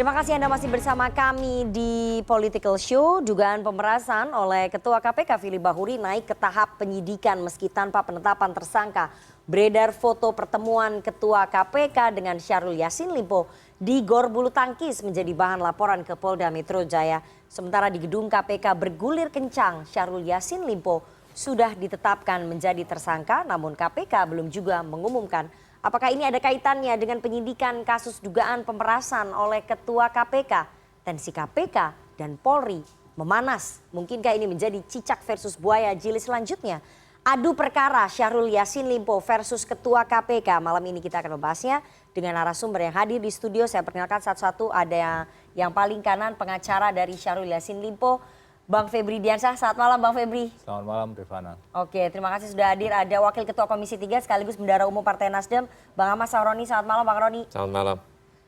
Terima kasih Anda masih bersama kami di Political Show. Dugaan pemerasan oleh Ketua KPK Firly Bahuri naik ke tahap penyidikan meski tanpa penetapan tersangka. Beredar foto pertemuan Ketua KPK dengan Syahrul Yassin Limpo di Gor Bulu Tangkis menjadi bahan laporan ke Polda Metro Jaya. Sementara di gedung KPK bergulir kencang, Syahrul Yassin Limpo sudah ditetapkan menjadi tersangka, namun KPK belum juga mengumumkan apakah ini ada kaitannya dengan penyidikan kasus dugaan pemerasan oleh Ketua KPK. Tensi KPK dan Polri memanas. Mungkinkah ini menjadi cicak versus buaya jilid selanjutnya? Adu perkara Syahrul Yassin Limpo versus Ketua KPK. Malam ini kita akan membahasnya dengan narasumber yang hadir di studio. Saya perkenalkan satu-satu, ada yang paling kanan pengacara dari Syahrul Yassin Limpo, Bang Febri Diansyah. Selamat malam Bang Febri. Selamat malam Rifana. Oke, terima kasih sudah hadir. Ada Wakil Ketua Komisi 3 sekaligus Bendahara Umum Partai Nasdem, Bang Ahmad Sahroni. Selamat malam Bang Roni. Selamat malam.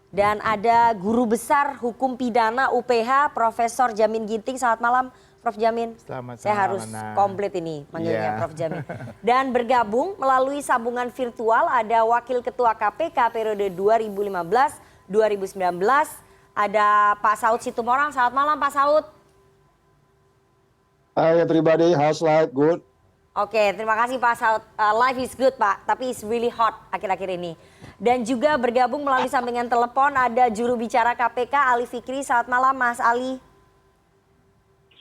Dan ada Guru Besar Hukum Pidana UPH, Profesor Jamin Ginting. Selamat malam Prof Jamin. Selamat Saya harus komplit ini manggilnya Prof Jamin. Dan bergabung melalui sambungan virtual ada Wakil Ketua KPK periode 2015-2019, ada Pak Saud Situmorang. Selamat malam Pak Saud. Hi everybody, how's life? Good? Oke, terima kasih Pak Saud. Life is good Pak, tapi it's really hot akhir-akhir ini. Dan juga bergabung melalui sambungan telepon ada juru bicara KPK Ali Fikri. Selamat malam Mas Ali.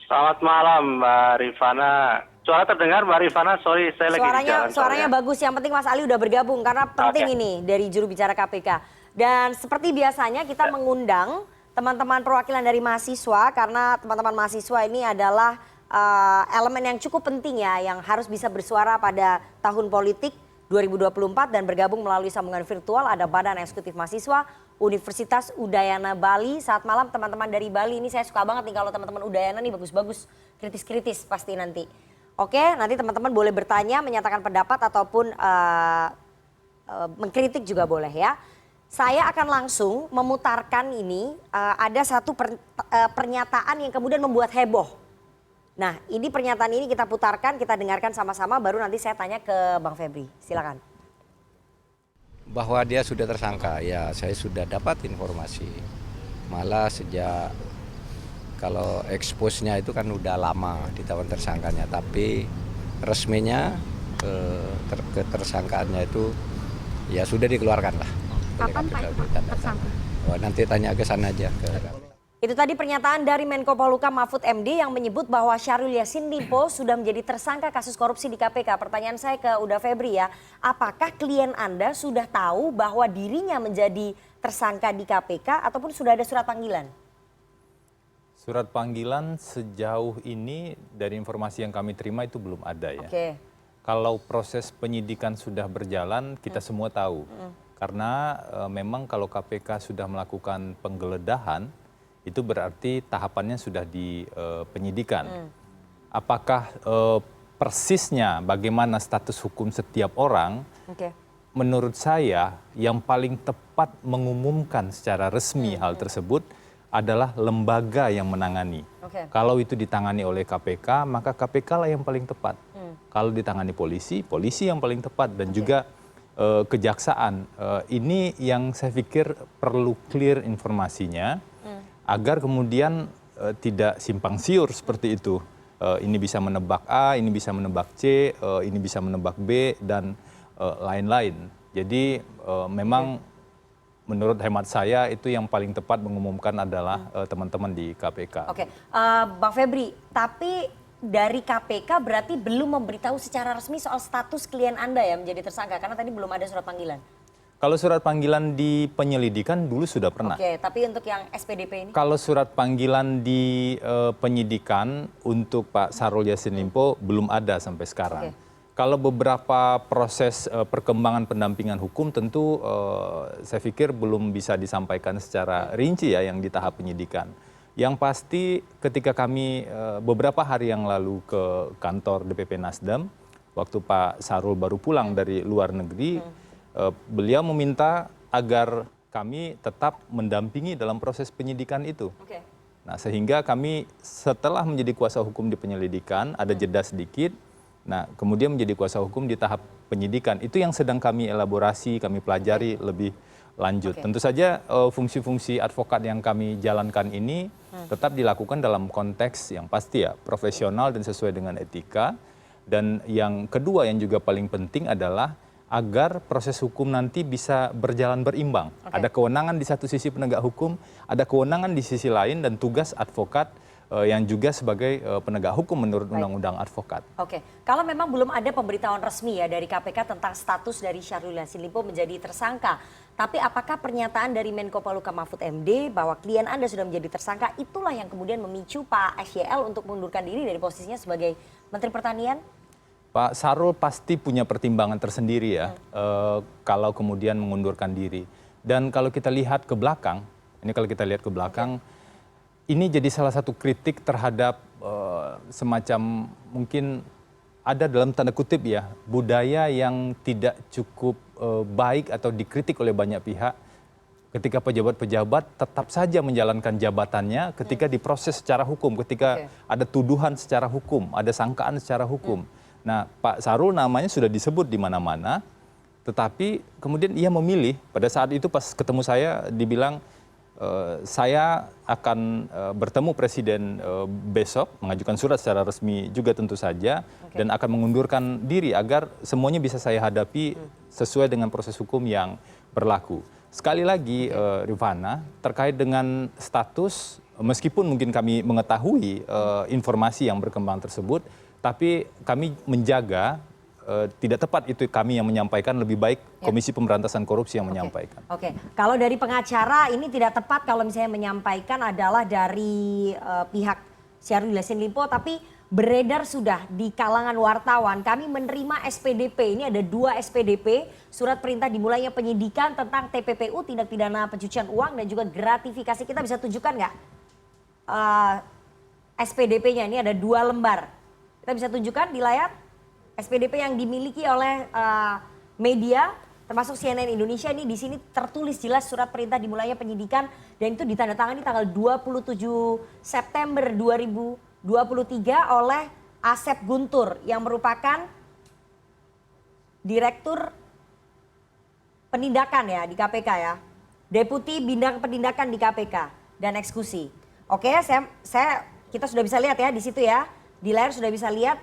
Selamat malam Mbak Rifana. Suara terdengar Mbak Rifana? Sorry, saya lagi di jalan. Suaranya bagus, yang penting Mas Ali udah bergabung karena penting ini dari juru bicara KPK. Dan seperti biasanya kita mengundang teman-teman perwakilan dari mahasiswa karena teman-teman mahasiswa ini adalah elemen yang cukup penting ya, yang harus bisa bersuara pada tahun politik 2024. Dan bergabung melalui sambungan virtual ada Badan Eksekutif Mahasiswa Universitas Udayana Bali. Saat malam teman-teman dari Bali. Ini saya suka banget nih kalau teman-teman Udayana nih bagus-bagus, kritis-kritis pasti nanti. Oke, nanti teman-teman boleh bertanya, menyatakan pendapat ataupun mengkritik juga boleh ya. Saya akan langsung memutarkan ini, ada satu pernyataan yang kemudian membuat heboh. Nah, ini pernyataan ini kita putarkan, kita dengarkan sama-sama, baru nanti saya tanya ke Bang Febri. Silakan. Bahwa dia sudah tersangka, ya saya sudah dapat informasi. Malah sejak kalau expose-nya itu kan udah lama ditawan tersangkanya, tapi resminya ketersangkaannya itu ya sudah dikeluarkan lah. Kapan Pak tersangka? Nanti tanya ke sana aja. Itu tadi pernyataan dari Menko Polhukam Mahfud MD yang menyebut bahwa Syahrul Yassin Limpo sudah menjadi tersangka kasus korupsi di KPK. Pertanyaan saya ke Uda Febri ya, apakah klien Anda sudah tahu bahwa dirinya menjadi tersangka di KPK ataupun sudah ada surat panggilan? Surat panggilan sejauh ini dari informasi yang kami terima itu belum ada ya. Oke. Kalau proses penyidikan sudah berjalan kita semua tahu. Karena memang kalau KPK sudah melakukan penggeledahan itu berarti tahapannya sudah di penyidikan. Apakah persisnya bagaimana status hukum setiap orang? Menurut saya yang paling tepat mengumumkan secara resmi hal tersebut adalah lembaga yang menangani. Kalau itu ditangani oleh KPK, maka KPK lah yang paling tepat. Kalau ditangani polisi, polisi yang paling tepat. Dan juga kejaksaan. Ini yang saya pikir perlu clear informasinya, agar kemudian tidak simpang siur seperti itu. Ini bisa menebak A, ini bisa menebak C, ini bisa menebak B, dan lain-lain. Jadi memang menurut hemat saya itu yang paling tepat mengumumkan adalah teman-teman di KPK. Oke, Bang Febri, tapi dari KPK berarti belum memberitahu secara resmi soal status klien Anda ya menjadi tersangka, karena tadi belum ada surat panggilan. Kalau surat panggilan di penyelidikan dulu sudah pernah. Oke, tapi untuk yang SPDP ini? Kalau surat panggilan di penyidikan untuk Pak Syahrul Yassin Limpo belum ada sampai sekarang. Kalau beberapa proses perkembangan pendampingan hukum tentu saya pikir belum bisa disampaikan secara rinci ya yang di tahap penyidikan. Yang pasti ketika kami beberapa hari yang lalu ke kantor DPP Nasdem, waktu Pak Syahrul baru pulang dari luar negeri, beliau meminta agar kami tetap mendampingi dalam proses penyidikan itu. Nah, sehingga kami setelah menjadi kuasa hukum di penyelidikan, ada jeda sedikit, nah kemudian menjadi kuasa hukum di tahap penyidikan. Itu yang sedang kami elaborasi, kami pelajari lebih lanjut. Oke. Tentu saja fungsi-fungsi advokat yang kami jalankan ini tetap dilakukan dalam konteks yang pasti ya, profesional dan sesuai dengan etika. Dan yang kedua yang juga paling penting adalah agar proses hukum nanti bisa berjalan berimbang. Ada kewenangan di satu sisi penegak hukum, ada kewenangan di sisi lain, dan tugas advokat yang juga sebagai penegak hukum menurut Undang-Undang Advokat. Oke, kalau memang belum ada pemberitahuan resmi ya dari KPK tentang status dari Syahrul Yassin Limpo menjadi tersangka, tapi apakah pernyataan dari Menko Polhukam Mahfud MD bahwa klien Anda sudah menjadi tersangka itulah yang kemudian memicu Pak SYL untuk mengundurkan diri dari posisinya sebagai Menteri Pertanian? Pak Syahrul pasti punya pertimbangan tersendiri ya kalau kemudian mengundurkan diri. Dan kalau kita lihat ke belakang, ini jadi salah satu kritik terhadap semacam mungkin ada dalam tanda kutip ya, budaya yang tidak cukup baik atau dikritik oleh banyak pihak ketika pejabat-pejabat tetap saja menjalankan jabatannya ketika diproses secara hukum, ketika ada tuduhan secara hukum, ada sangkaan secara hukum. Nah, Pak Syahrul namanya sudah disebut di mana-mana, tetapi kemudian ia memilih, pada saat itu pas ketemu saya dibilang, saya akan bertemu Presiden besok, mengajukan surat secara resmi juga tentu saja, dan akan mengundurkan diri agar semuanya bisa saya hadapi sesuai dengan proses hukum yang berlaku. Sekali lagi Rifana, terkait dengan status, meskipun mungkin kami mengetahui informasi yang berkembang tersebut, tapi kami menjaga tidak tepat itu kami yang menyampaikan, lebih baik Komisi Pemberantasan Korupsi yang menyampaikan. Oke, kalau dari pengacara ini tidak tepat kalau misalnya menyampaikan adalah dari pihak Syahrul Yassin Limpo, tapi beredar sudah di kalangan wartawan. Kami menerima SPDP, ini ada 2 SPDP, surat perintah dimulainya penyidikan tentang TPPU, tindak pidana pencucian uang dan juga gratifikasi. Kita bisa tunjukkan nggak SPDP-nya? Ini ada 2 lembar. Kita bisa tunjukkan di layar? SPDP yang dimiliki oleh media termasuk CNN Indonesia, ini di sini tertulis jelas surat perintah dimulainya penyidikan dan itu ditandatangani tanggal 27 September 2023 oleh Asep Guntur yang merupakan Direktur Penindakan ya di KPK ya. Deputi Bidang Penindakan di KPK dan Eksekusi. Oke, kita sudah bisa lihat ya di situ ya. Di layar sudah bisa lihat.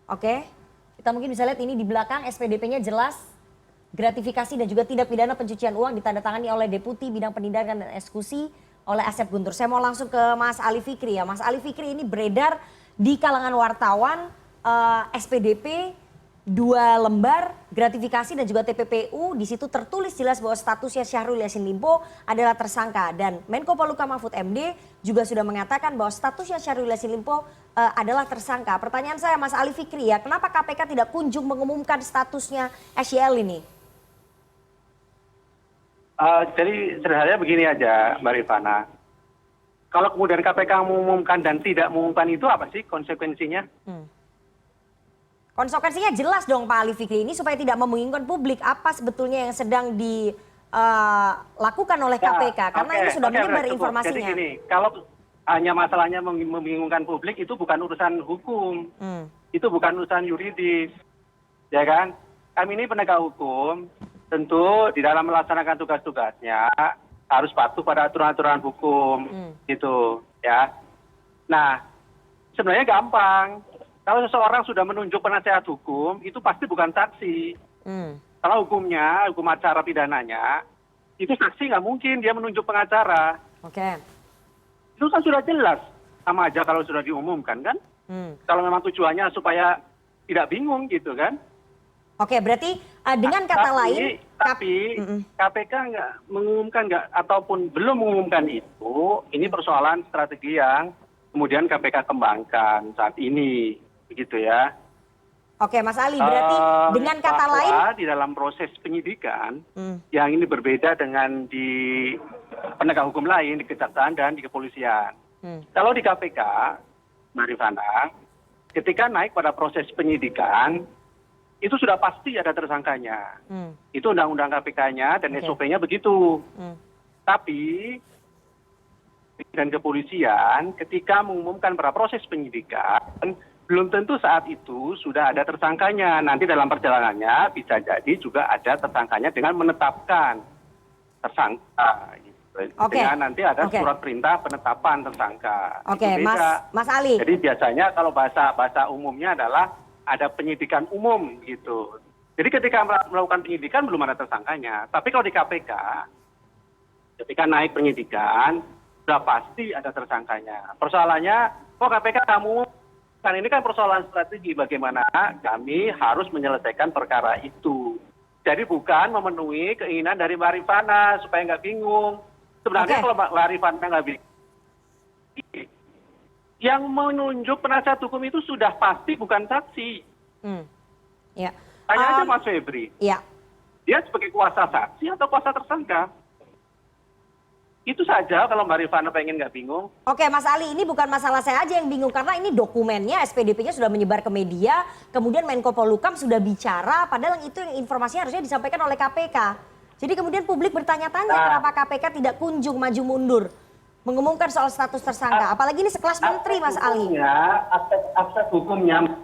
Oke. Kita mungkin bisa lihat ini di belakang SPDP-nya jelas, gratifikasi dan juga tindak pidana pencucian uang ditandatangani oleh Deputi Bidang Penindakan dan Eksekusi oleh Asep Guntur. Saya mau langsung ke Mas Ali Fikri ya. Mas Ali Fikri, ini beredar di kalangan wartawan SPDP 2 lembar, gratifikasi dan juga TPPU. Di situ tertulis jelas bahwa statusnya Syahrul Yassin Limpo adalah tersangka dan Menko Polhukam Mahfud MD juga sudah mengatakan bahwa statusnya Syahrul Yassin Limpo adalah tersangka. Pertanyaan saya Mas Ali Fikri ya, kenapa KPK tidak kunjung mengumumkan statusnya SYL ini? Jadi sederhananya begini aja Mbak Rifana. Kalau kemudian KPK mengumumkan dan tidak mengumumkan itu apa sih konsekuensinya? Konsekuensinya jelas dong Pak Ali Fikri, ini supaya tidak membingungkan publik apa sebetulnya yang sedang dilakukan oleh KPK karena ini sudah menyebar informasinya. Jadi gini, kalau hanya masalahnya membingungkan publik itu bukan urusan hukum, itu bukan urusan yuridis, ya kan? Kami ini penegak hukum, tentu di dalam melaksanakan tugas-tugasnya harus patuh pada aturan-aturan hukum, gitu, ya. Nah, sebenarnya gampang. Kalau seseorang sudah menunjuk penasehat hukum, itu pasti bukan saksi. Kalau hukumnya, hukum acara pidananya, itu saksi nggak mungkin dia menunjuk pengacara. Oke. Itu kan sudah jelas, sama aja kalau sudah diumumkan kan. Kalau memang tujuannya supaya tidak bingung gitu kan. Oke, berarti dengan kata lain, tapi KPK nggak mengumumkan ataupun belum mengumumkan itu, ini persoalan strategi yang kemudian KPK kembangkan saat ini. Begitu ya. Oke Mas Ali, berarti dengan kata lain di dalam proses penyidikan yang ini berbeda dengan di penegak hukum lain, di kejaksaan dan di kepolisian. Kalau di KPK, Mbak Rifana, ketika naik pada proses penyidikan itu sudah pasti ada tersangkanya. Itu undang-undang KPK-nya dan SOP-nya begitu. Tapi dan kepolisian ketika mengumumkan pada proses penyidikan belum tentu saat itu sudah ada tersangkanya. Nanti dalam perjalanannya bisa jadi juga ada tersangkanya dengan menetapkan tersangka. Gitu. Oke. Dengan nanti ada Oke. surat perintah penetapan tersangka. Oke, Itu beda. Mas Ali. Jadi biasanya kalau bahasa umumnya adalah ada penyidikan umum gitu. Jadi ketika melakukan penyidikan belum ada tersangkanya. Tapi kalau di KPK, ketika naik penyidikan, sudah pasti ada tersangkanya. Persoalannya, kok KPK kamu, kan ini kan persoalan strategi bagaimana kami harus menyelesaikan perkara itu. Jadi bukan memenuhi keinginan dari Mbak Rifana supaya nggak bingung. Sebenarnya Oke. kalau Mbak Rifana nggak bingung, yang menunjuk penasihat hukum itu sudah pasti bukan saksi. Ya. Tanya aja Mas Febri. Ya. Dia sebagai kuasa saksi atau kuasa tersangka? Itu saja kalau Mbak Rifana pengen nggak bingung. Oke, Mas Ali, ini bukan masalah saya aja yang bingung karena ini dokumennya SPDP-nya sudah menyebar ke media, kemudian Menko Polhukam sudah bicara, padahal itu yang informasinya harusnya disampaikan oleh KPK. Jadi kemudian publik bertanya-tanya kenapa KPK tidak kunjung maju mundur mengumumkan soal status tersangka, apalagi ini sekelas menteri, Mas Ali. Aspek hukumnya,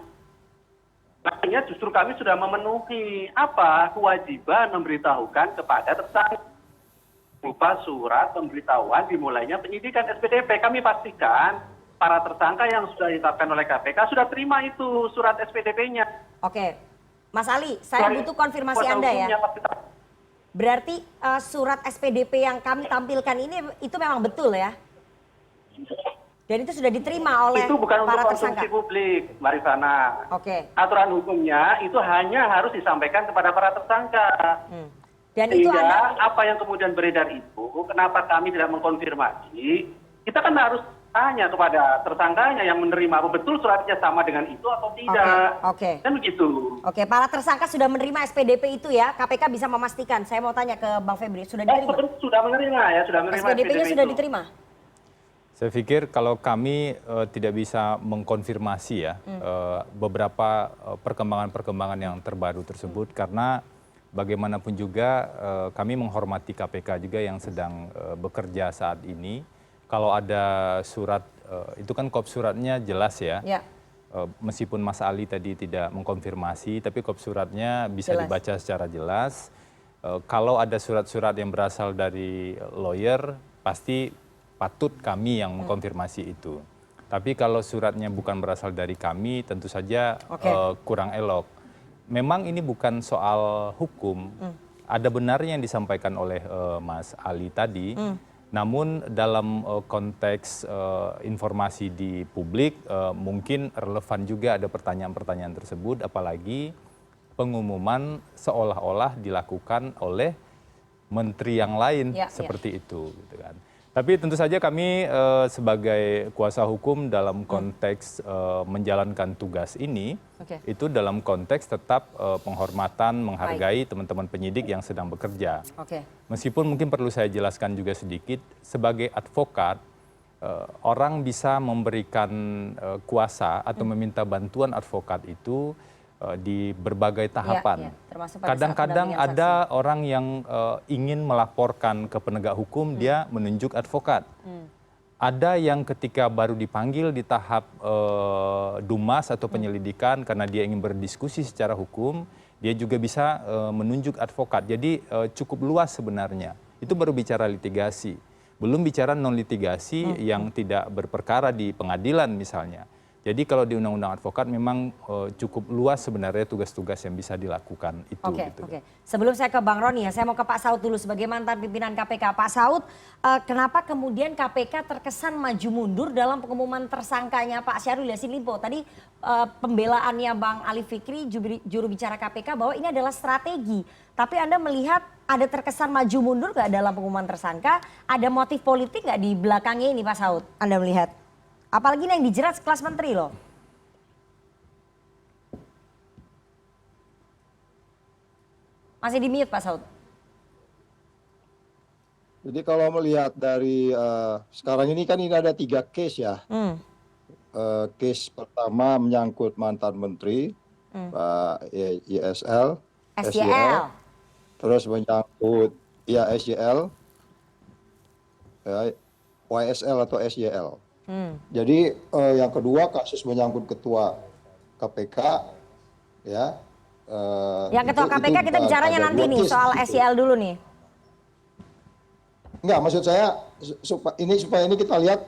makanya justru kami sudah memenuhi kewajiban memberitahukan kepada tersangka. Berupa surat pemberitahuan dimulainya penyidikan SPDP. Kami pastikan para tersangka yang sudah ditetapkan oleh KPK sudah terima itu surat SPDP-nya. Oke, Mas Ali, saya butuh konfirmasi Anda ya. Berarti surat SPDP yang kami tampilkan ini itu memang betul ya? Dan itu sudah diterima oleh Itu bukan para untuk tersangka? konsumsi publik, Mbak Rifana. Oke. Aturan hukumnya itu hanya harus disampaikan kepada para tersangka. Dan itu Sehingga Anda... apa yang kemudian beredar itu, kenapa kami tidak mengkonfirmasi, kita kan harus tanya kepada tersangkanya yang menerima, apa betul suratnya sama dengan itu atau tidak. Oke. Kan begitu. Oke, para tersangka sudah menerima SPDP itu ya, KPK bisa memastikan. Saya mau tanya ke Bang Febri, sudah diterima? Sudah menerima ya, sudah menerima SPDP-nya SPDP sudah itu. diterima? Saya pikir kalau kami tidak bisa mengkonfirmasi ya beberapa perkembangan-perkembangan yang terbaru tersebut karena bagaimanapun juga kami menghormati KPK juga yang sedang bekerja saat ini. Kalau ada surat, itu kan kop suratnya jelas ya. Ya. Meskipun Mas Ali tadi tidak mengkonfirmasi, tapi kop suratnya bisa Jelas. dibaca secara jelas. Kalau ada surat-surat yang berasal dari lawyer, pasti patut kami yang mengkonfirmasi itu. Tapi kalau suratnya bukan berasal dari kami, tentu saja kurang elok. Memang ini bukan soal hukum. Ada benarnya yang disampaikan oleh Mas Ali tadi. Namun dalam konteks informasi di publik mungkin relevan juga ada pertanyaan-pertanyaan tersebut. Apalagi pengumuman seolah-olah dilakukan oleh menteri yang lain seperti itu. Gitu kan. Tapi tentu saja kami sebagai kuasa hukum dalam konteks menjalankan tugas ini, itu dalam konteks tetap penghormatan, menghargai teman-teman penyidik yang sedang bekerja. Meskipun mungkin perlu saya jelaskan juga sedikit, sebagai advokat, orang bisa memberikan kuasa atau meminta bantuan advokat itu di berbagai tahapan. Kadang-kadang ada orang yang ingin melaporkan ke penegak hukum, dia menunjuk advokat. Ada yang ketika baru dipanggil di tahap dumas atau penyelidikan karena dia ingin berdiskusi secara hukum, dia juga bisa menunjuk advokat. Jadi cukup luas sebenarnya. Itu baru bicara litigasi. Belum bicara non-litigasi yang tidak berperkara di pengadilan misalnya. Jadi kalau di Undang-Undang Advokat memang cukup luas sebenarnya tugas-tugas yang bisa dilakukan itu. Oke. Sebelum saya ke Bang Roni ya, saya mau ke Pak Saud dulu sebagai mantan pimpinan KPK. Pak Saud, kenapa kemudian KPK terkesan maju mundur dalam pengumuman tersangkanya Pak Syahrul Yassin Limpo? Tadi pembelaannya Bang Ali Fikri, juru bicara KPK, bahwa ini adalah strategi. Tapi Anda melihat ada terkesan maju mundur nggak dalam pengumuman tersangka? Ada motif politik nggak di belakangnya ini Pak Saud? Anda melihat? Apalagi ini yang dijerat sekelas menteri loh. Masih di mute Pak Saud. Jadi kalau melihat dari sekarang ini kan ini ada 3 case ya. Case pertama menyangkut mantan menteri Pak YSL, SYL. Terus menyangkut SYL, YSL atau SYL. Jadi yang kedua kasus menyangkut ketua KPK ya. Yang ketua KPK kita bicaranya nanti nih soal SYL dulu nih. Enggak, maksud saya supaya ini kita lihat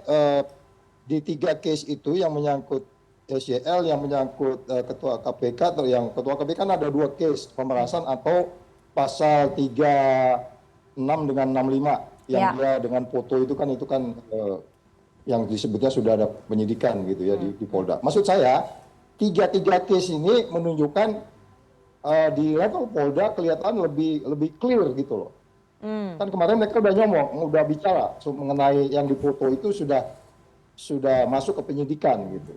di 3 case itu yang menyangkut SYL, yang menyangkut ketua KPK, atau yang ketua KPK kan ada 2 case pemerasan atau pasal 36 dengan 65 yang dia dengan foto itu kan yang disebutnya sudah ada penyidikan gitu ya di Polda. Maksud saya 3 case ini menunjukkan di level Polda kelihatan lebih clear gitu loh. Kan kemarin mereka udah udah bicara mengenai yang difoto itu sudah masuk ke penyidikan gitu.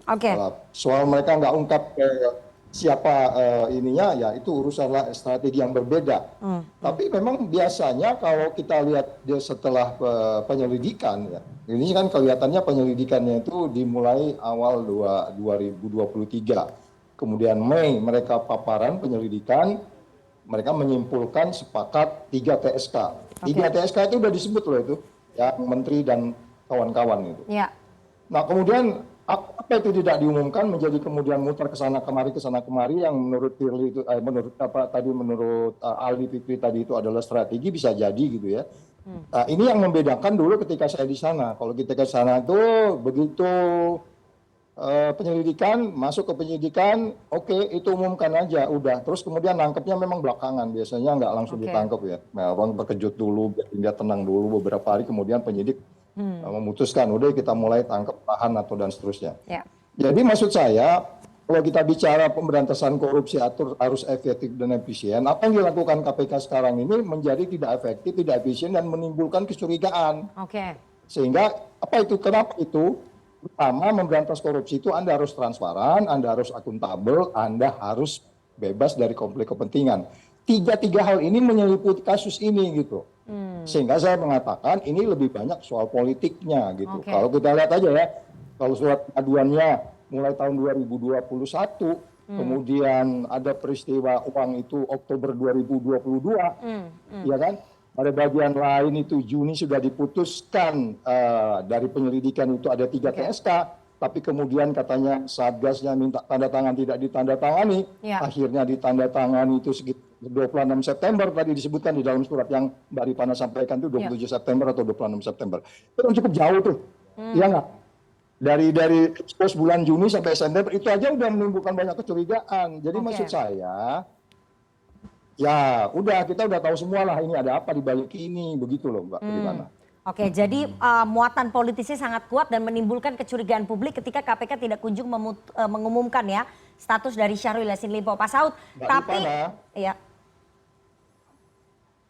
Soal mereka nggak ungkap siapa ininya, ya itu urusan strategi yang berbeda. Tapi memang biasanya kalau kita lihat dia setelah penyelidikan, ya ini kan kelihatannya penyelidikannya itu dimulai awal 2023. Kemudian Mei mereka paparan penyelidikan, mereka menyimpulkan sepakat 3 TSK. 3 TSK itu udah disebut loh itu, ya menteri dan kawan-kawan itu. Nah kemudian apa itu tidak diumumkan, menjadi kemudian muter ke sana kemari yang menurut Firly itu menurut Aldi Fikri tadi itu adalah strategi, bisa jadi gitu ya. Nah, ini yang membedakan dulu ketika saya di sana. Kalau kita ke sana tuh begitu penyelidikan masuk ke penyidikan, oke, itu umumkan aja udah. Terus kemudian nangkepnya memang belakangan, biasanya nggak langsung ditangkap ya. Nah, orang terkejut dulu, dia tenang dulu beberapa hari, kemudian penyidik memutuskan udah kita mulai tangkap, tahan atau dan seterusnya. Jadi maksud saya kalau kita bicara pemberantasan korupsi harus efektif dan efisien, apa yang dilakukan KPK sekarang ini menjadi tidak efektif, tidak efisien dan menimbulkan kecurigaan. Sehingga kenapa itu? Pertama, memberantas korupsi itu Anda harus transparan, Anda harus akuntabel, Anda harus bebas dari konflik kepentingan. Tiga hal ini menyeliputi kasus ini gitu. Sehingga saya mengatakan ini lebih banyak soal politiknya gitu. Kalau kita lihat aja ya, kalau surat aduannya mulai tahun 2021, kemudian ada peristiwa uang itu Oktober 2022, ya kan? Pada bagian lain itu Juni sudah diputuskan dari penyelidikan itu ada 3 TSK, tapi kemudian katanya Satgasnya minta tanda tangan, tidak ditandatangani, akhirnya ditandatangani itu sekitar 26 September tadi disebutkan di dalam surat yang Mbak Rifana sampaikan itu 27 September atau 26 September. Itu kan cukup jauh tuh, iya nggak? Dari expose bulan Juni sampai September itu aja udah menimbulkan banyak kecurigaan. Jadi maksud saya, ya udah kita udah tahu semua lah ini ada apa di balik ini, begitu loh Mbak Rifana. Jadi muatan politisnya sangat kuat dan menimbulkan kecurigaan publik ketika KPK tidak kunjung mengumumkan ya status dari Syahrul Yassin Limpo. Pak Saud,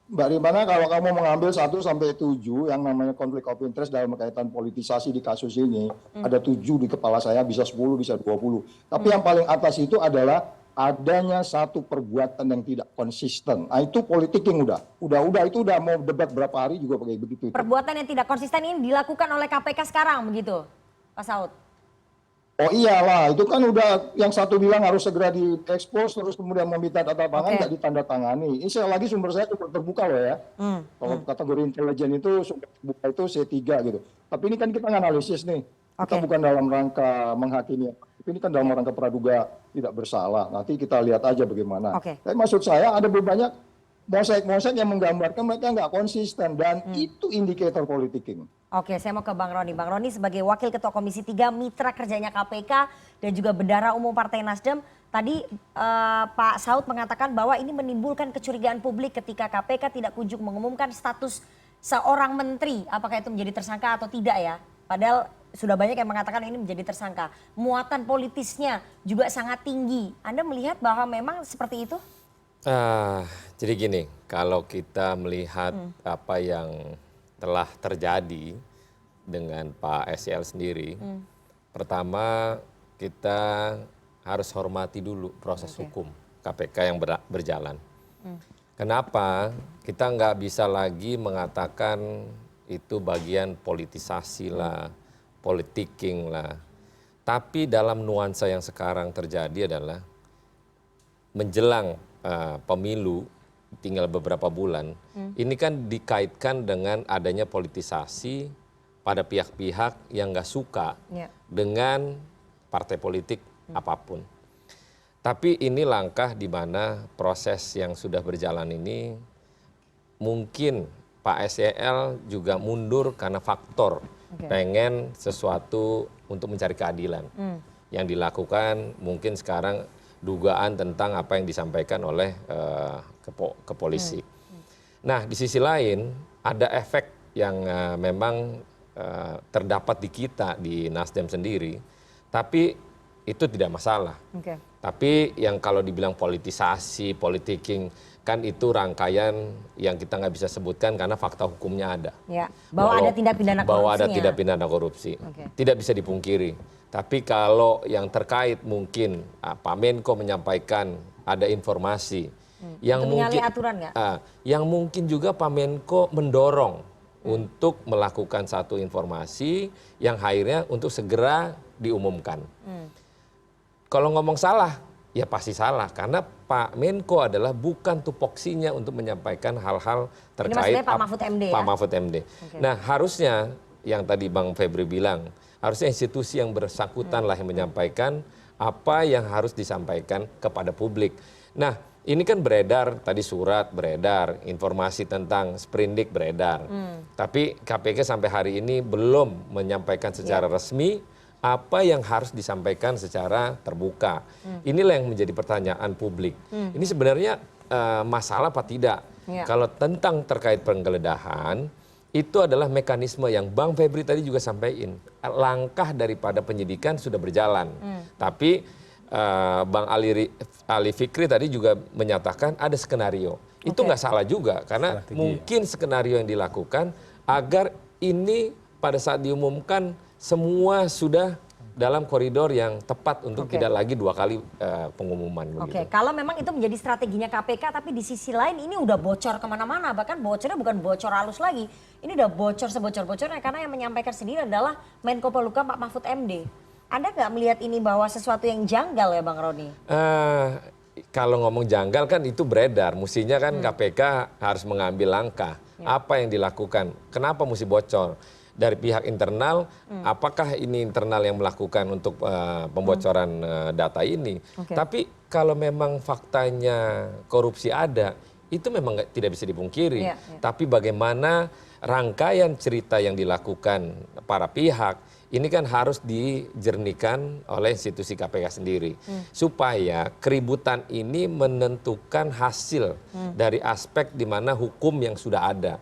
Mbak Rifana, kalau kamu mengambil 1 sampai 7 yang namanya konflik of interest dalam kaitan politisasi di kasus ini, ada 7 di kepala saya, bisa 10, bisa 20. Tapi yang paling atas itu adalah adanya satu perbuatan yang tidak konsisten. Nah itu politiking itu udah mau debat berapa hari juga pakai begitu. Perbuatan yang tidak konsisten ini dilakukan oleh KPK sekarang begitu, Pak Saud? Oh iyalah, itu kan udah yang satu bilang harus segera diekspos, terus kemudian meminta data pangan nggak ditandatangani. Ini saya lagi sumber saya terbuka loh ya. Kalau kategori intelijen itu sumber terbuka itu C3 gitu. Tapi ini kan kita analisis nih. Kita bukan dalam rangka menghakimi. Ini kan dalam rangka praduga tidak bersalah. Nanti kita lihat aja bagaimana. Tapi maksud saya ada banyak mosaik-mosaik yang menggambarkan mereka nggak konsisten dan itu indikator politiking. Saya mau ke Bang Roni. Bang Roni sebagai Wakil Ketua Komisi 3 mitra kerjanya KPK dan juga Bendahara Umum Partai Nasdem. Tadi Pak Saud mengatakan bahwa ini menimbulkan kecurigaan publik ketika KPK tidak kunjung mengumumkan status seorang menteri. Apakah itu menjadi tersangka atau tidak ya? Padahal sudah banyak yang mengatakan ini menjadi tersangka. Muatan politisnya juga sangat tinggi. Anda melihat bahwa memang seperti itu? Jadi gini, kalau kita melihat apa yang telah terjadi dengan Pak SYL sendiri, pertama kita harus hormati dulu proses hukum KPK yang berjalan. Kenapa? Kita nggak bisa lagi mengatakan itu bagian politisasi lah, politiking lah. Tapi dalam nuansa yang sekarang terjadi adalah menjelang pemilu tinggal beberapa bulan, ini kan dikaitkan dengan adanya politisasi pada pihak-pihak yang nggak suka dengan partai politik apapun. Tapi ini langkah di mana proses yang sudah berjalan ini mungkin Pak SEL juga mundur karena faktor pengen sesuatu untuk mencari keadilan. Yang dilakukan mungkin sekarang dugaan tentang apa yang disampaikan oleh ke polisi. Nah, di sisi lain ada efek yang memang terdapat di kita, di Nasdem sendiri, tapi itu tidak masalah. Tapi yang kalau dibilang politisasi, politiking, kan itu rangkaian yang kita nggak bisa sebutkan karena fakta hukumnya ada. Ya, bahwa ada tindak pidana korupsinya. Bahwa ada tindak pidana korupsi. Tidak bisa dipungkiri. Tapi kalau yang terkait mungkin Pak Menko menyampaikan ada informasi yang mungkin aturan nggak? Yang mungkin juga Pak Menko mendorong untuk melakukan satu informasi yang akhirnya untuk segera diumumkan. Kalau ngomong salah, ya pasti salah karena Pak Menko adalah bukan tupoksinya untuk menyampaikan hal-hal terkait Ini Pak Mahfud MD ya? Pak Mahfud MD. Nah, harusnya yang tadi Bang Febri bilang, harusnya institusi yang bersangkutan lah yang menyampaikan apa yang harus disampaikan kepada publik. Nah, ini kan beredar, tadi surat beredar, informasi tentang sprindik beredar. Tapi KPK sampai hari ini belum menyampaikan secara resmi apa yang harus disampaikan secara terbuka. Inilah yang menjadi pertanyaan publik. Ini sebenarnya masalah apa tidak? Kalau tentang terkait penggeledahan, itu adalah mekanisme yang Bang Febri tadi juga sampaikan. Langkah daripada penyidikan sudah berjalan. Tapi Bang Ali Fikri tadi juga menyatakan ada skenario. Itu nggak salah juga karena mungkin skenario yang dilakukan agar ini pada saat diumumkan semua sudah dalam koridor yang tepat untuk tidak lagi 2 kali pengumuman. Kalau memang itu menjadi strateginya KPK, tapi di sisi lain ini udah bocor kemana-mana, bahkan bocornya bukan bocor halus lagi, ini udah bocor sebocor-bocornya karena yang menyampaikan sendiri adalah Menko Polhukam Pak Mahfud MD. Anda nggak melihat ini bahwa sesuatu yang janggal ya Bang Roni? Kalau ngomong janggal kan itu beredar, mestinya kan KPK harus mengambil langkah. Apa yang dilakukan? Kenapa mesti bocor? Dari pihak internal, apakah ini internal yang melakukan untuk pembocoran data ini? Tapi kalau memang faktanya korupsi ada, itu memang tidak bisa dipungkiri. Tapi bagaimana rangkaian cerita yang dilakukan para pihak, ini kan harus dijernihkan oleh institusi KPK sendiri. Supaya keributan ini menentukan hasil dari aspek di mana hukum yang sudah ada.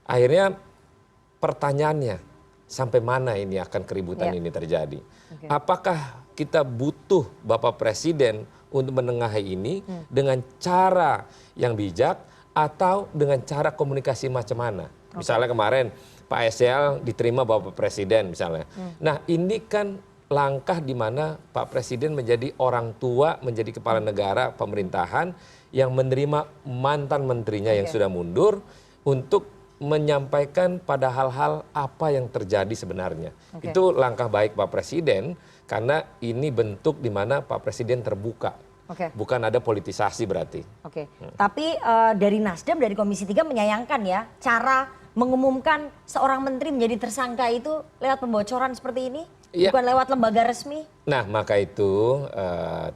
Akhirnya pertanyaannya, sampai mana ini akan keributan ini terjadi? Apakah kita butuh Bapak Presiden untuk menengahi ini dengan cara yang bijak atau dengan cara komunikasi macam mana? Misalnya kemarin Pak SEL diterima Bapak Presiden misalnya. Nah, ini kan langkah di mana Pak Presiden menjadi orang tua, menjadi kepala negara pemerintahan yang menerima mantan menterinya yang sudah mundur untuk menyampaikan pada hal-hal apa yang terjadi sebenarnya. Itu langkah baik Pak Presiden karena ini bentuk di mana Pak Presiden terbuka. Bukan ada politisasi berarti. Tapi dari Nasdem, dari Komisi 3 menyayangkan ya cara mengumumkan seorang menteri menjadi tersangka itu lewat pembocoran seperti ini, bukan lewat lembaga resmi. Nah, maka itu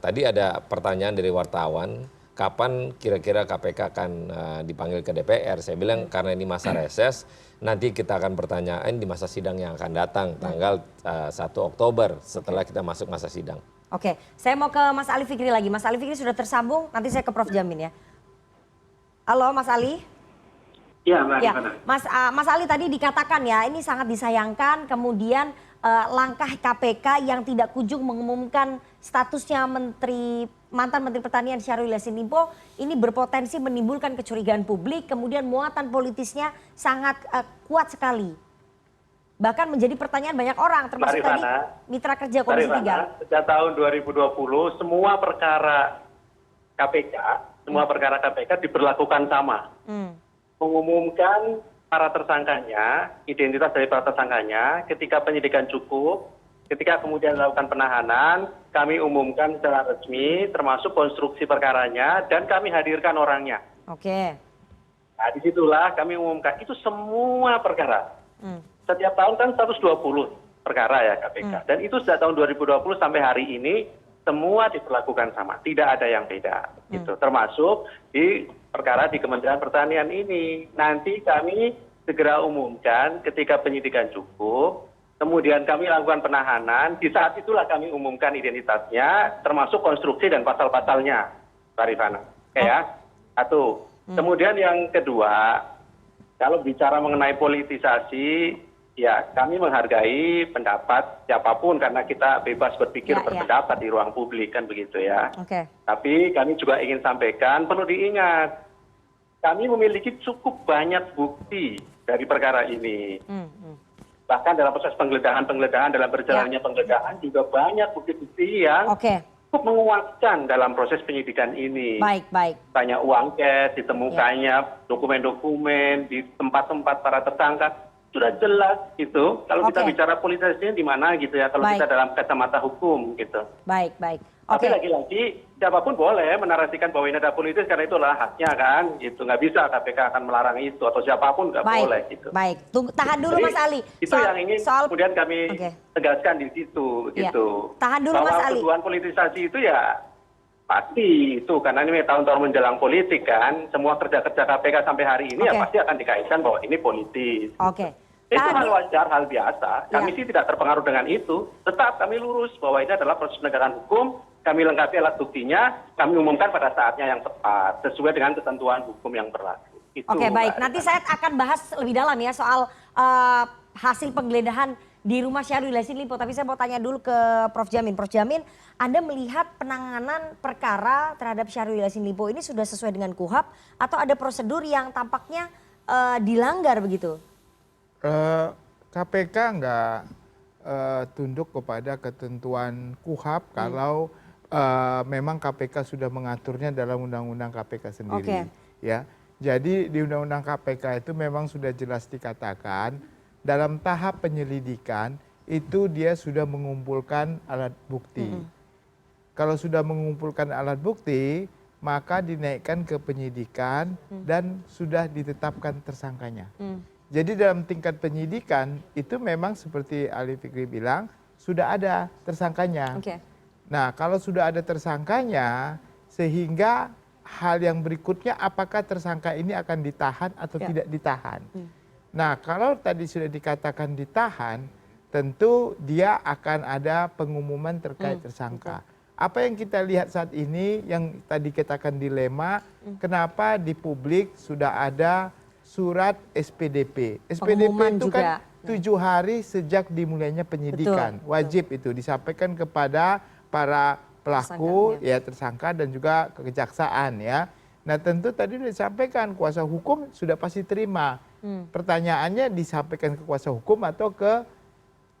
tadi ada pertanyaan dari wartawan, kapan kira-kira KPK akan dipanggil ke DPR? Saya bilang karena ini masa reses, nanti kita akan pertanyaan di masa sidang yang akan datang, tanggal 1 Oktober setelah kita masuk masa sidang. Saya mau ke Mas Ali Fikri lagi. Mas Ali Fikri sudah tersambung, nanti saya ke Prof Jamin ya. Halo Mas Ali. Ya, Mbak. Ya, Mas Ali tadi dikatakan ya, ini sangat disayangkan kemudian langkah KPK yang tidak kunjung mengumumkan statusnya mantan Menteri Pertanian Syahrul Yassin Limpo ini berpotensi menimbulkan kecurigaan publik, kemudian muatan politisnya sangat kuat sekali. Bahkan menjadi pertanyaan banyak orang, termasuk tadi mitra kerja Komisi 3. Sejak tahun 2020 semua perkara KPK diberlakukan sama. Mengumumkan para tersangkanya, identitas dari para tersangkanya, ketika penyidikan cukup, ketika kemudian dilakukan penahanan, kami umumkan secara resmi, termasuk konstruksi perkaranya, dan kami hadirkan orangnya. Nah, disitulah kami umumkan, itu semua perkara. Setiap tahun kan 120 perkara ya KPK, dan itu sejak tahun 2020 sampai hari ini, semua diperlakukan sama, tidak ada yang beda. Gitu. Termasuk di perkara di Kementerian Pertanian ini. Nanti kami segera umumkan ketika penyidikan cukup, kemudian kami lakukan penahanan, di saat itulah kami umumkan identitasnya, termasuk konstruksi dan pasal-pasalnya, Mbak Rifana. Oke ya, satu. Kemudian yang kedua, kalau bicara mengenai politisasi, ya kami menghargai pendapat siapapun karena kita bebas berpikir berpendapat di ruang publik kan begitu ya. Tapi kami juga ingin sampaikan, perlu diingat, kami memiliki cukup banyak bukti dari perkara ini. Bahkan dalam proses penggeledahan, dalam berjalannya penggeledahan juga banyak bukti-bukti yang cukup menguatkan dalam proses penyidikan ini. Banyak uang cash ditemukannya, dokumen-dokumen di tempat-tempat para tersangka sudah jelas gitu. Kalau kita bicara politisasinya di mana gitu ya, kalau kita dalam kacamata hukum gitu. Tapi lagi-lagi siapapun boleh menarasikan bahwa ini ada politis karena itulah haknya kan, gitu. Nggak bisa KPK akan melarang itu atau siapapun nggak boleh gitu. Tahan dulu. Jadi, Mas Ali. Itu yang ingin kemudian kami tegaskan di situ, gitu. Tahan dulu, bahwa Mas Ali. tuduhan politisasi itu ya pasti itu karena ini tahun-tahun menjelang politik kan, semua kerja-kerja KPK sampai hari ini ya pasti akan dikaitkan bahwa ini politis. Itu hal wajar, hal biasa. Kami sih tidak terpengaruh dengan itu. Tetap kami lurus bahwa ini adalah proses penegakan hukum. Kami lengkapi alat buktinya. Kami umumkan pada saatnya yang tepat sesuai dengan ketentuan hukum yang berlaku. Baik. Nanti saya akan bahas lebih dalam ya soal hasil penggeledahan di rumah Syahrul Yassin Limpo. Tapi saya mau tanya dulu ke Prof. Jamin. Prof. Jamin, Anda melihat penanganan perkara terhadap Syahrul Yassin Limpo ini sudah sesuai dengan KUHAP atau ada prosedur yang tampaknya dilanggar begitu? KPK nggak tunduk kepada ketentuan KUHAP kalau memang KPK sudah mengaturnya dalam Undang-Undang KPK sendiri. Ya, jadi di Undang-Undang KPK itu memang sudah jelas dikatakan dalam tahap penyelidikan itu dia sudah mengumpulkan alat bukti. Kalau sudah mengumpulkan alat bukti, maka dinaikkan ke penyidikan dan sudah ditetapkan tersangkanya. Jadi dalam tingkat penyidikan itu memang seperti Ali Fikri bilang sudah ada tersangkanya. Nah kalau sudah ada tersangkanya sehingga hal yang berikutnya apakah tersangka ini akan ditahan atau tidak ditahan. Nah kalau tadi sudah dikatakan ditahan tentu dia akan ada pengumuman terkait tersangka. Apa yang kita lihat saat ini yang tadi katakan dilema kenapa di publik sudah ada surat SPDP. SPDP itu kan 7 hari sejak dimulainya penyidikan. Wajib itu disampaikan kepada para pelaku, tersangka dan juga kejaksaan ya. Nah tentu tadi sudah disampaikan kuasa hukum sudah pasti terima. Pertanyaannya disampaikan ke kuasa hukum atau ke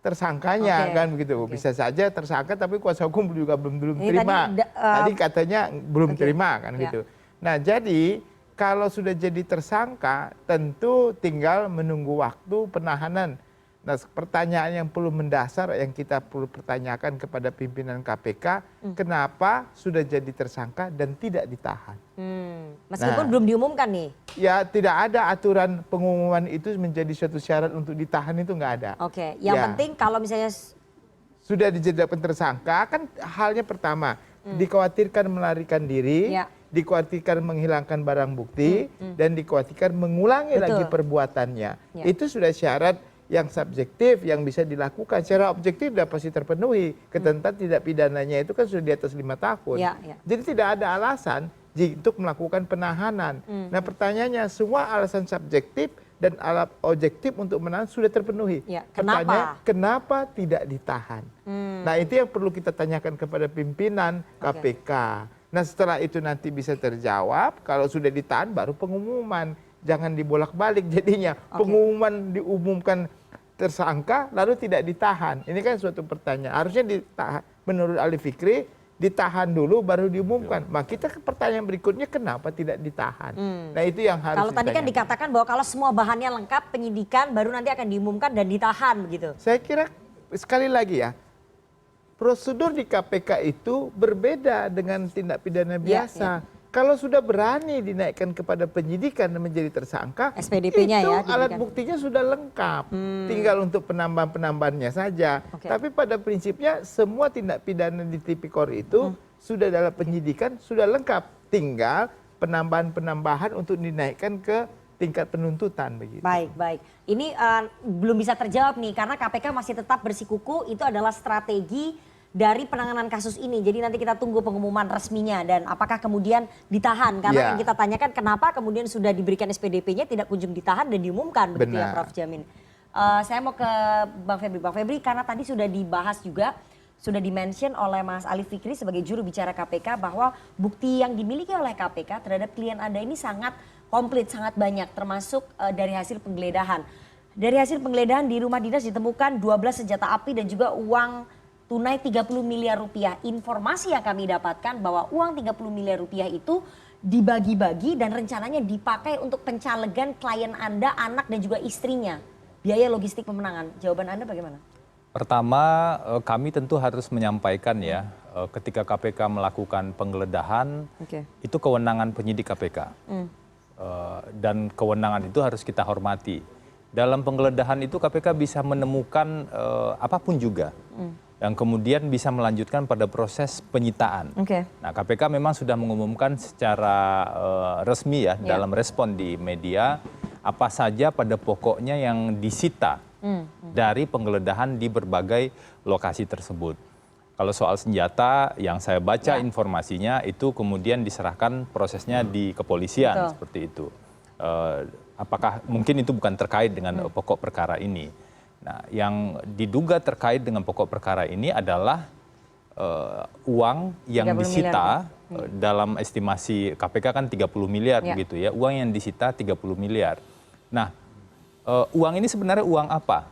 tersangkanya kan begitu. Bisa saja tersangka tapi kuasa hukum juga belum terima. Tadi katanya belum terima kan gitu. Nah jadi kalau sudah jadi tersangka, tentu tinggal menunggu waktu penahanan. Nah, pertanyaan yang perlu mendasar yang kita perlu pertanyakan kepada pimpinan KPK, kenapa sudah jadi tersangka dan tidak ditahan? Meskipun belum diumumkan nih. Ya, tidak ada aturan pengumuman itu menjadi suatu syarat untuk ditahan itu nggak ada. Yang penting kalau misalnya sudah dijadikan tersangka, kan halnya pertama dikhawatirkan melarikan diri. Dikhawatirkan menghilangkan barang bukti dan dikhawatirkan mengulangi lagi perbuatannya. Itu sudah syarat yang subjektif yang bisa dilakukan. Secara objektif sudah pasti terpenuhi. Ketentuan tidak pidananya itu kan sudah di atas 5 tahun. Jadi tidak ada alasan untuk melakukan penahanan. Nah pertanyaannya semua alasan subjektif dan alat objektif untuk menahan sudah terpenuhi. Pertanyaannya kenapa tidak ditahan? Nah itu yang perlu kita tanyakan kepada pimpinan KPK. Nah setelah itu nanti bisa terjawab, kalau sudah ditahan baru pengumuman. Jangan dibolak-balik jadinya. Pengumuman diumumkan tersangka lalu tidak ditahan. Ini kan suatu pertanyaan. Harusnya ditahan, menurut Ali Fikri, ditahan dulu baru diumumkan. Nah kita pertanyaan berikutnya kenapa tidak ditahan? Nah itu yang harus kalau tadi kan dikatakan bahwa kalau semua bahannya lengkap penyidikan baru nanti akan diumumkan dan ditahan begitu. Saya kira sekali lagi ya. Prosedur di KPK itu berbeda dengan tindak pidana biasa. Kalau sudah berani dinaikkan kepada penyidikan dan menjadi tersangka, SPDP-nya itu alat buktinya sudah lengkap. Tinggal untuk penambahan-penambahannya saja. Tapi pada prinsipnya semua tindak pidana di Tipikor itu sudah dalam penyidikan sudah lengkap. Tinggal penambahan-penambahan untuk dinaikkan ke tingkat penuntutan begitu. Baik, baik. Ini belum bisa terjawab nih karena KPK masih tetap bersikuku itu adalah strategi dari penanganan kasus ini. Jadi nanti kita tunggu pengumuman resminya dan apakah kemudian ditahan karena yang kita tanyakan kenapa kemudian sudah diberikan SPDP-nya tidak kunjung ditahan dan diumumkan begitu ya Prof Jamin. Saya mau ke Bang Febri. Bang Febri karena tadi sudah dibahas juga sudah dimention oleh Mas Ali Fikri sebagai juru bicara KPK bahwa bukti yang dimiliki oleh KPK terhadap klien Anda ini sangat komplit, sangat banyak termasuk dari hasil penggeledahan. Dari hasil penggeledahan di rumah dinas ditemukan 12 senjata api dan juga uang tunai 30 miliar rupiah. Informasi yang kami dapatkan bahwa uang 30 miliar rupiah itu dibagi-bagi dan rencananya dipakai untuk pencalegan klien Anda, anak dan juga istrinya. Biaya logistik pemenangan. Jawaban Anda bagaimana? Pertama, kami tentu harus menyampaikan ya, ketika KPK melakukan penggeledahan, itu kewenangan penyidik KPK. Dan kewenangan itu harus kita hormati. Dalam penggeledahan itu KPK bisa menemukan apapun juga. Yang kemudian bisa melanjutkan pada proses penyitaan. Nah, KPK memang sudah mengumumkan secara resmi ya dalam respon di media apa saja pada pokoknya yang disita dari penggeledahan di berbagai lokasi tersebut. Kalau soal senjata yang saya baca informasinya itu kemudian diserahkan prosesnya di kepolisian seperti itu. Apakah mungkin itu bukan terkait dengan pokok perkara ini? Nah, yang diduga terkait dengan pokok perkara ini adalah uang yang disita dalam estimasi KPK kan 30 miliar begitu ya. Uang yang disita 30 miliar. Nah, uang ini sebenarnya uang apa?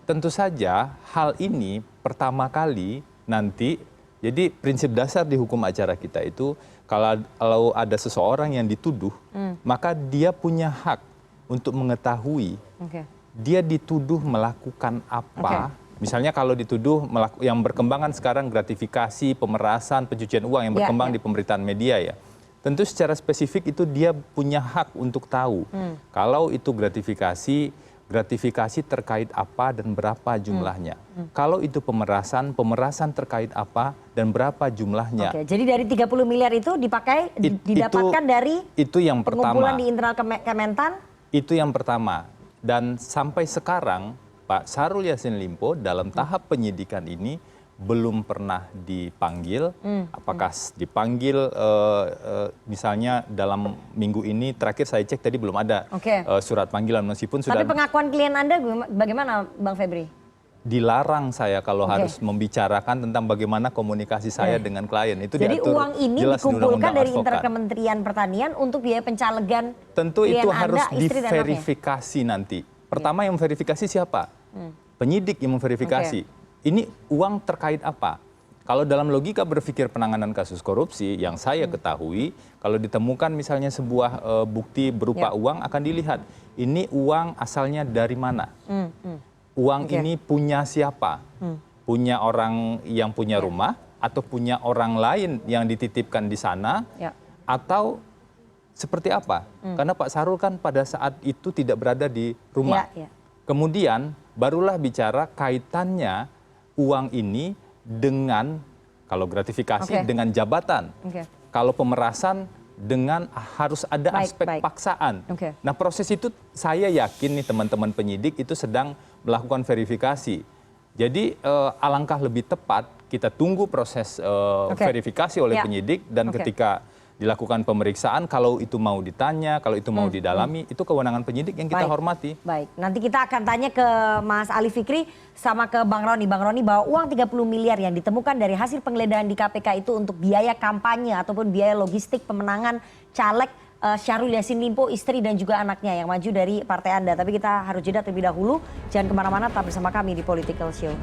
Tentu saja hal ini pertama kali nanti, jadi prinsip dasar di hukum acara kita itu kalau ada seseorang yang dituduh, maka dia punya hak untuk mengetahui dia dituduh melakukan apa. Misalnya kalau dituduh yang berkembangan sekarang gratifikasi, pemerasan, pencucian uang yang berkembang di pemberitaan media ya. Tentu secara spesifik itu dia punya hak untuk tahu. Kalau itu gratifikasi terkait apa dan berapa jumlahnya. Kalau itu pemerasan terkait apa dan berapa jumlahnya. Jadi dari 30 miliar itu dipakai, didapatkan dari itu yang pengumpulan pertama. di internal Kementan? Itu yang pertama. Dan sampai sekarang Pak Syahrul Yassin Limpo dalam tahap penyidikan ini belum pernah dipanggil. Apakah dipanggil misalnya dalam minggu ini, terakhir saya cek tadi belum ada surat panggilan meskipun sudah. Tapi pengakuan klien Anda bagaimana Bang Febri? Dilarang saya kalau harus membicarakan tentang bagaimana komunikasi saya dengan klien. Itu jadi diatur uang ini jelas di dikumpulkan Undang-Undang dari Advokat. Kementerian Pertanian untuk biaya pencalegan tentu klien itu Anda, harus istri dan anaknya. diverifikasi nanti. Pertama yang verifikasi siapa? Penyidik yang memverifikasi. Ini uang terkait apa? Kalau dalam logika berpikir penanganan kasus korupsi yang saya ketahui, kalau ditemukan misalnya sebuah bukti berupa uang akan dilihat ini uang asalnya dari mana? Uang ini punya siapa? Punya orang yang punya rumah atau punya orang lain yang dititipkan di sana? Atau seperti apa? Karena Pak Syahrul kan pada saat itu tidak berada di rumah. Kemudian barulah bicara kaitannya uang ini dengan, kalau gratifikasi dengan jabatan. Kalau pemerasan dengan harus ada aspek paksaan. Nah, proses itu saya yakin nih teman-teman penyidik itu sedang melakukan verifikasi. Jadi alangkah lebih tepat kita tunggu proses verifikasi oleh penyidik dan ketika dilakukan pemeriksaan, kalau itu mau ditanya, kalau itu mau didalami, itu kewenangan penyidik yang kita hormati. Baik, nanti kita akan tanya ke Mas Ali Fikri sama ke Bang Roni. Bang Roni, bahwa uang 30 miliar yang ditemukan dari hasil penggeledahan di KPK itu untuk biaya kampanye ataupun biaya logistik pemenangan caleg Syahrul Yassin Limpo, istri dan juga anaknya yang maju dari partai Anda. Tapi kita harus jeda terlebih dahulu. Jangan kemana-mana, tetap bersama kami di Political Show.